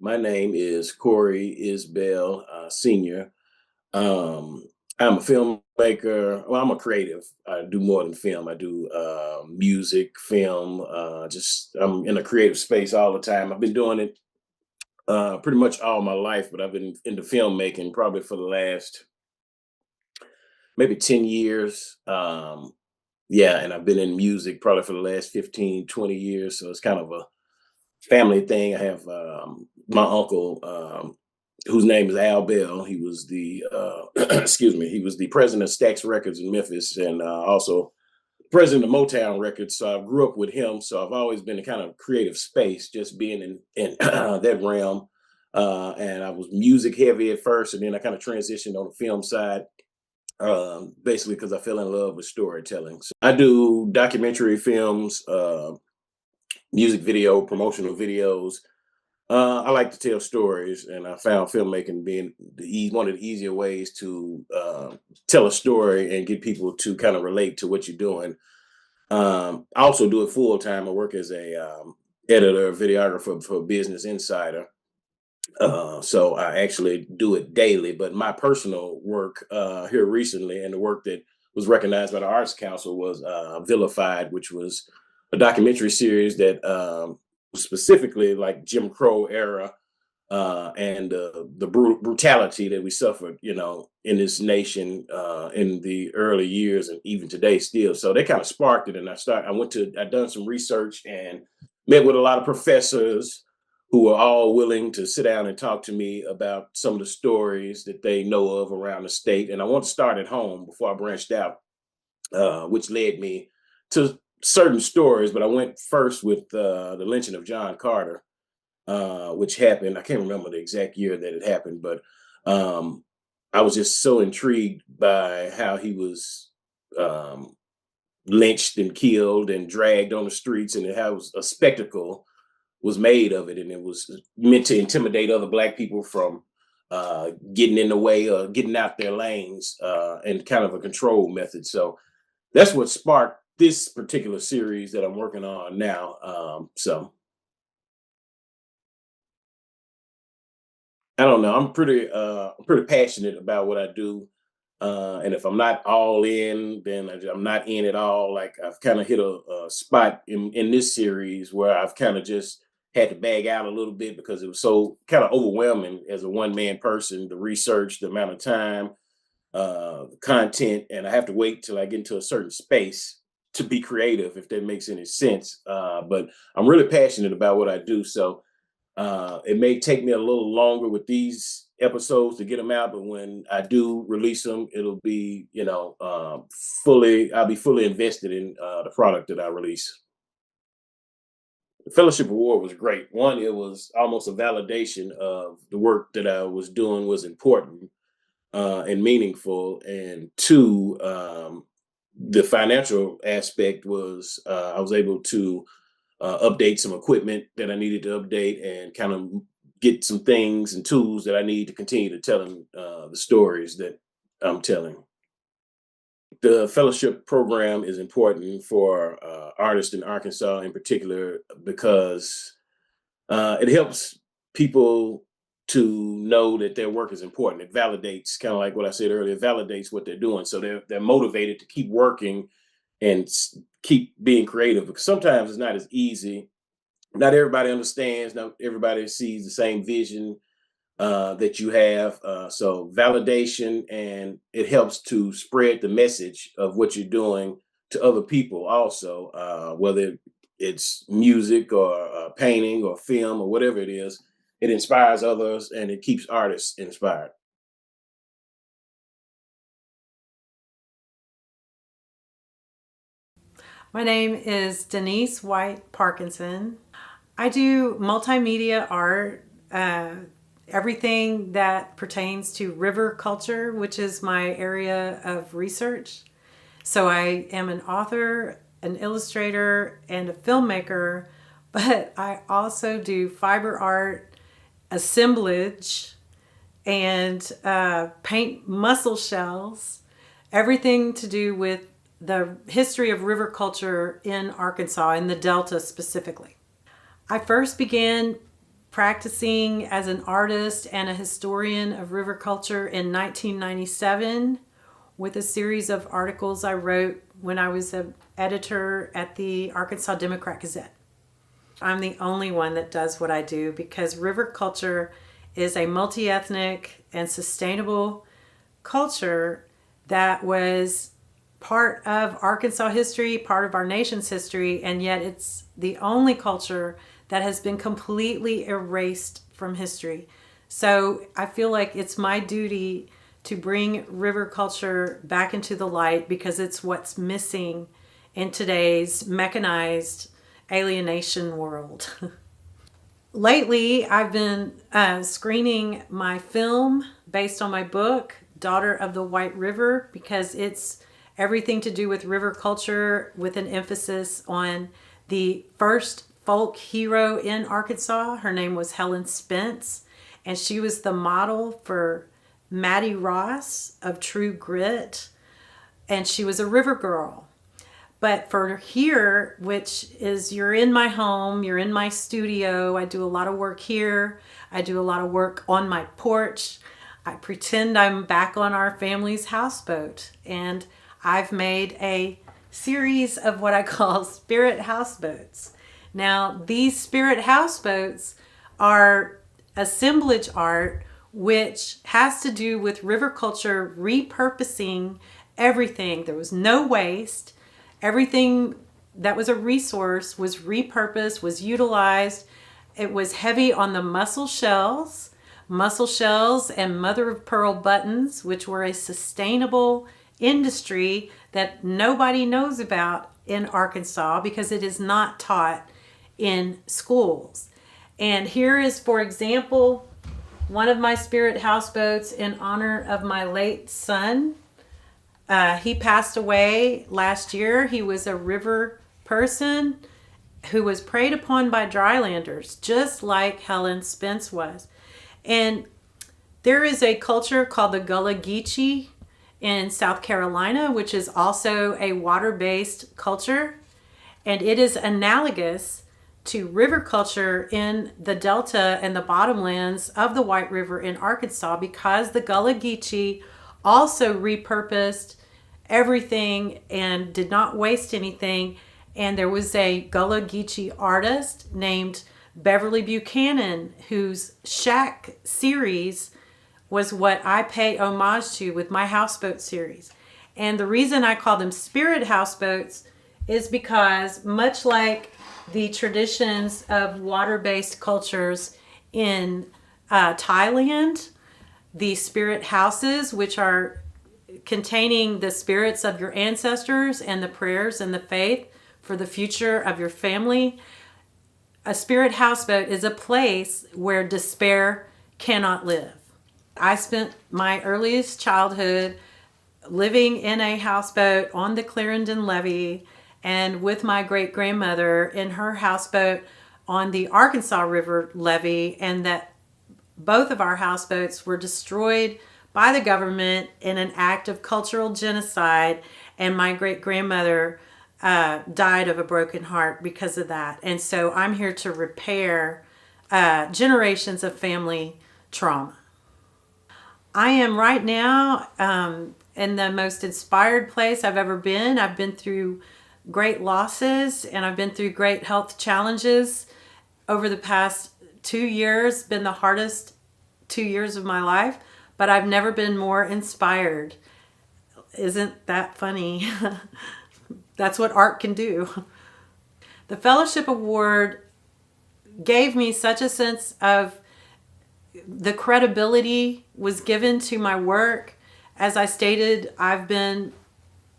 My name is Korey Isbell, Senior. I'm a filmmaker. Well, I'm a creative. I do more than film. I do music, film. Just I'm in a creative space all the time. I've been doing it pretty much all my life, but I've been into filmmaking probably for the last maybe 10 years. Yeah, and I've been in music probably for the last 15, 20 years. So it's kind of a family thing. I have my uncle, whose name is Al Bell. He was the excuse me, he was the president of Stax Records in Memphis, and also president of Motown Records. So I grew up with him. So I've always been in kind of creative space, just being in that realm. And I was music heavy at first, and then I kind of transitioned on the film side. Basically, because I fell in love with storytelling. So I do documentary films, music video, promotional videos. I like to tell stories, and I found filmmaking being one of the easier ways to tell a story and get people to kind of relate to what you're doing. I also do it full time. I work as a editor, videographer for Business Insider. So I actually do it daily. But my personal work here recently, and the work that was recognized by the Arts Council, was Vilified, which was a documentary series that specifically like Jim Crow era and the brutality that we suffered, in this nation in the early years and even today still. So they kind of sparked it, and I done some research and met with a lot of professors who are all willing to sit down and talk to me about some of the stories that they know of around the state. And I want to start at home before I branched out, which led me to certain stories. But I went first with the lynching of John Carter, which happened. I can't remember the exact year that it happened, but I was just so intrigued by how he was lynched and killed and dragged on the streets, and how it was a spectacle was made of it, and it was meant to intimidate other Black people from getting in the way or getting out their lanes, and kind of a control method. So that's what sparked this particular series that I'm working on now. So I don't know. I'm pretty passionate about what I do. And if I'm not all in, then I'm not in at all. Like I've kind of hit a spot in this series where I've kind of just had to bag out a little bit because it was so kind of overwhelming as a one man person, the research, the amount of time, the content, and I have to wait till I get into a certain space to be creative, if that makes any sense. But I'm really passionate about what I do. So it may take me a little longer with these episodes to get them out, but when I do release them, it'll be, I'll be fully invested in the product that I release. The fellowship award was great. One, it was almost a validation of the work that I was doing was important and meaningful. And two, the financial aspect was I was able to update some equipment that I needed to update and kind of get some things and tools that I need to continue to tell them the stories that I'm telling. The fellowship program is important for artists in Arkansas in particular because it helps people to know that their work is important. It validates, kind of like what I said earlier, it validates what they're doing. So they're motivated to keep working and keep being creative, because sometimes it's not as easy. Not everybody understands. Not everybody sees the same vision that you have. So validation, and it helps to spread the message of what you're doing to other people also, whether it's music or painting or film or whatever it is. It inspires others and it keeps artists inspired. My name is Denise White Parkinson. I do multimedia art, everything that pertains to river culture, which is my area of research. So I am an author, an illustrator, and a filmmaker, but I also do fiber art, assemblage, and paint mussel shells, everything to do with the history of river culture in Arkansas, in the Delta specifically. I first began practicing as an artist and a historian of river culture in 1997 with a series of articles I wrote when I was an editor at the Arkansas Democrat-Gazette. I'm the only one that does what I do because river culture is a multi-ethnic and sustainable culture that was part of Arkansas history, part of our nation's history, and yet it's the only culture that has been completely erased from history. So I feel like it's my duty to bring river culture back into the light because it's what's missing in today's mechanized alienation world. Lately, I've been screening my film based on my book, Daughter of the White River, because it's everything to do with river culture with an emphasis on the first folk hero in Arkansas. Her name was Helen Spence, and she was the model for Maddie Ross of True Grit, and she was a river girl. But for here, which is you're in my home, you're in my studio, I do a lot of work here, I do a lot of work on my porch, I pretend I'm back on our family's houseboat, and I've made a series of what I call spirit houseboats. Now, these spirit houseboats are assemblage art, which has to do with river culture repurposing everything. There was no waste. Everything that was a resource was repurposed, was utilized. It was heavy on the mussel shells and mother of pearl buttons, which were a sustainable industry that nobody knows about in Arkansas because it is not taught in schools. And here is, for example, one of my spirit houseboats in honor of my late son. He passed away last year. He was a river person who was preyed upon by drylanders, just like Helen Spence was. And there is a culture called the Gullah Geechee in South Carolina, which is also a water-based culture. And it is analogous to river culture in the Delta and the bottomlands of the White River in Arkansas because the Gullah Geechee also repurposed everything and did not waste anything. And there was a Gullah Geechee artist named Beverly Buchanan, whose Shack series was what I pay homage to with my houseboat series. And the reason I call them spirit houseboats is because much like the traditions of water-based cultures in Thailand, the spirit houses, which are containing the spirits of your ancestors and the prayers and the faith for the future of your family, a spirit houseboat is a place where despair cannot live. I spent my earliest childhood living in a houseboat on the Clarendon Levee and with my great-grandmother in her houseboat on the Arkansas River levee, and that both of our houseboats were destroyed by the government in an act of cultural genocide, and my great-grandmother died of a broken heart because of that. And so I'm here to repair generations of family trauma. I am right now in the most inspired place I've ever been. I've been through great losses and I've been through great health challenges over the past 2 years, been the hardest 2 years of my life, but I've never been more inspired. Isn't that funny? That's what art can do. The Fellowship Award gave me such a sense of the credibility was given to my work. As I stated, I've been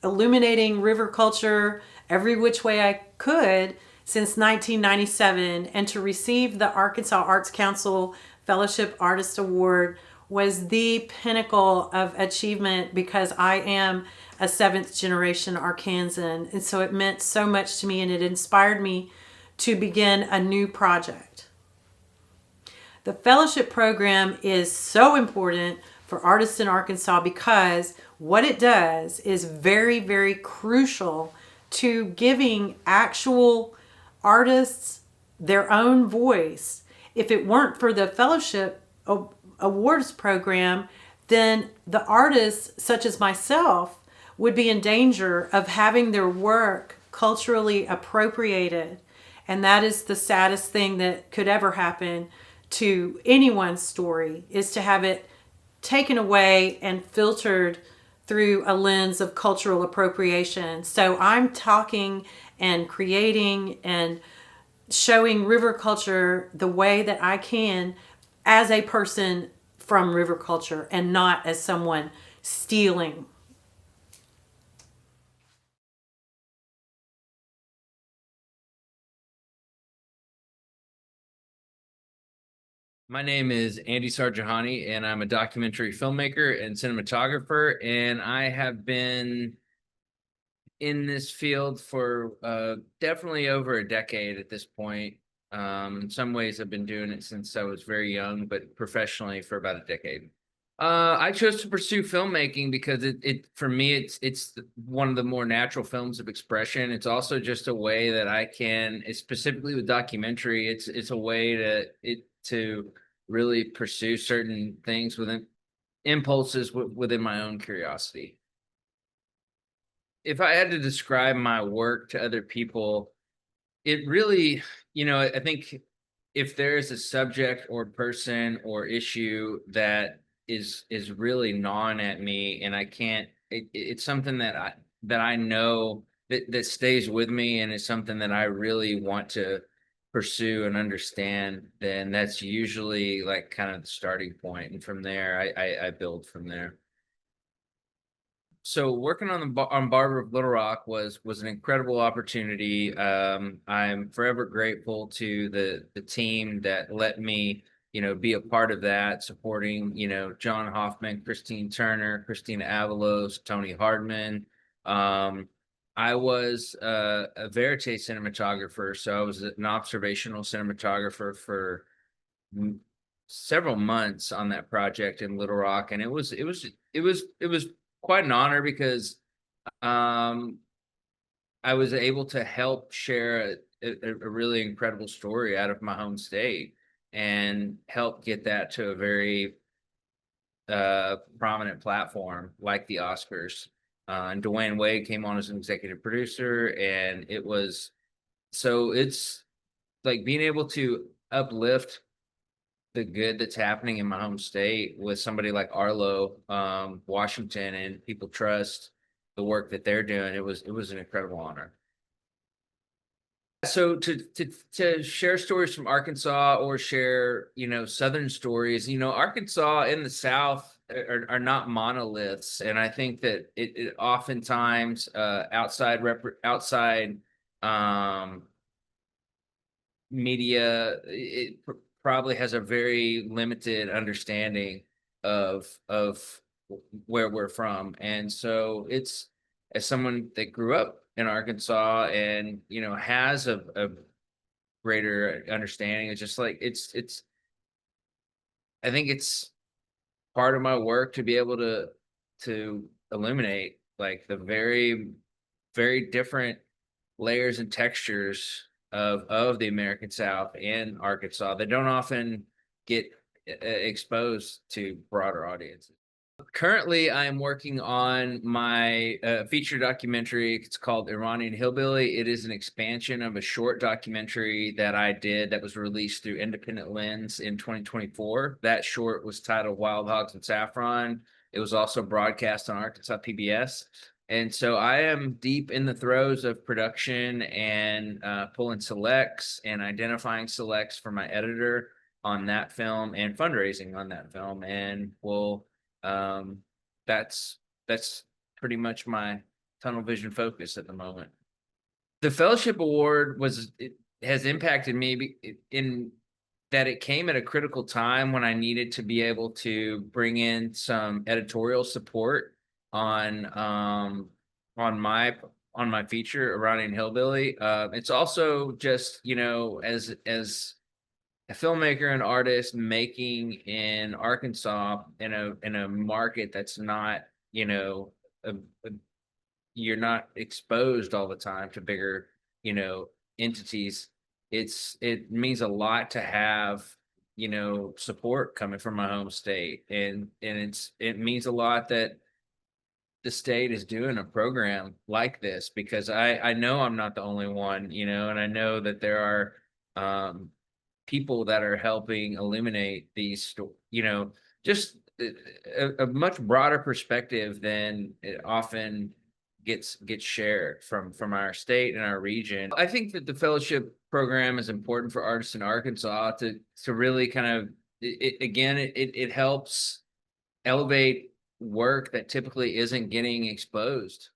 illuminating river culture every which way I could since 1997, and to receive the Arkansas Arts Council Fellowship Artist Award was the pinnacle of achievement because I am a 7th generation Arkansan, and so it meant so much to me, and it inspired me to begin a new project. The fellowship program is so important for artists in Arkansas because what it does is very, very crucial to giving actual artists their own voice if it weren't for the fellowship awards program, then the artists such as myself would be in danger of having their work culturally appropriated. And that is the saddest thing that could ever happen to anyone's story, is to have it taken away and filtered through a lens of cultural appropriation. So I'm talking and creating and showing river culture the way that I can as a person from river culture and not as someone stealing. My name is Andy Sarjahani, and I'm a documentary filmmaker and cinematographer, and I have been in this field for definitely over a decade at this point. In some ways, I've been doing it since I was very young, but professionally for about a decade. I chose to pursue filmmaking because it for me it's one of the more natural forms of expression. It's also just a way that I can, specifically with documentary, it's a way to really pursue certain things within impulses within my own curiosity. If I had to describe my work to other people, it really, I think if there is a subject or person or issue that is really gnawing at me, and I can't, it's something that I know that stays with me, and it's something that I really want to pursue and understand, then that's usually like kind of the starting point, and from there I build from there. So working on on Barber of Little Rock was an incredible opportunity. I'm forever grateful to the team that let me, be a part of that, supporting, John Hoffman, Christine Turner, Christina Avalos, Tony Hardman. I was a verite cinematographer, so I was an observational cinematographer for several months on that project in Little Rock, and it was quite an honor because um, I was able to help share a really incredible story out of my home state and help get that to a very prominent platform like the Oscars. And Dwayne Wade came on as an executive producer, and it's like being able to uplift the good that's happening in my home state with somebody like Arlo, Washington, and people trust the work that they're doing. It was an incredible honor. So to share stories from Arkansas, or share, Southern stories, Arkansas in the South are not monoliths, and I think that it oftentimes outside um, media, probably has a very limited understanding of where we're from. And so it's, as someone that grew up in Arkansas and, has a greater understanding, it's just like it's I think it's part of my work to be able to illuminate like the very, very different layers and textures of the American South and Arkansas that don't often get exposed to broader audiences. Currently, I am working on my feature documentary. It's called Iranian Hillbilly. It is an expansion of a short documentary that I did that was released through Independent Lens in 2024. That short was titled Wild Hogs and Saffron. It was also broadcast on Arkansas PBS. And so I am deep in the throes of production and pulling selects and identifying selects for my editor on that film and fundraising on that film. And um, that's pretty much my tunnel vision focus at the moment. The fellowship award has impacted me in that it came at a critical time when I needed to be able to bring in some editorial support on on my on my feature Iranian Hillbilly. It's also just, as a filmmaker and artist making in Arkansas in a market that's not, a, a, you're not exposed all the time to bigger, entities. It means a lot to have you know, support coming from my home state. And it means a lot that the state is doing a program like this, because I know I'm not the only one, you know, and I know that there are people that are helping illuminate these, you know, just a much broader perspective than it often gets shared from our state and our region. I think that the fellowship program is important for artists in Arkansas to really kind of it helps elevate work that typically isn't getting exposed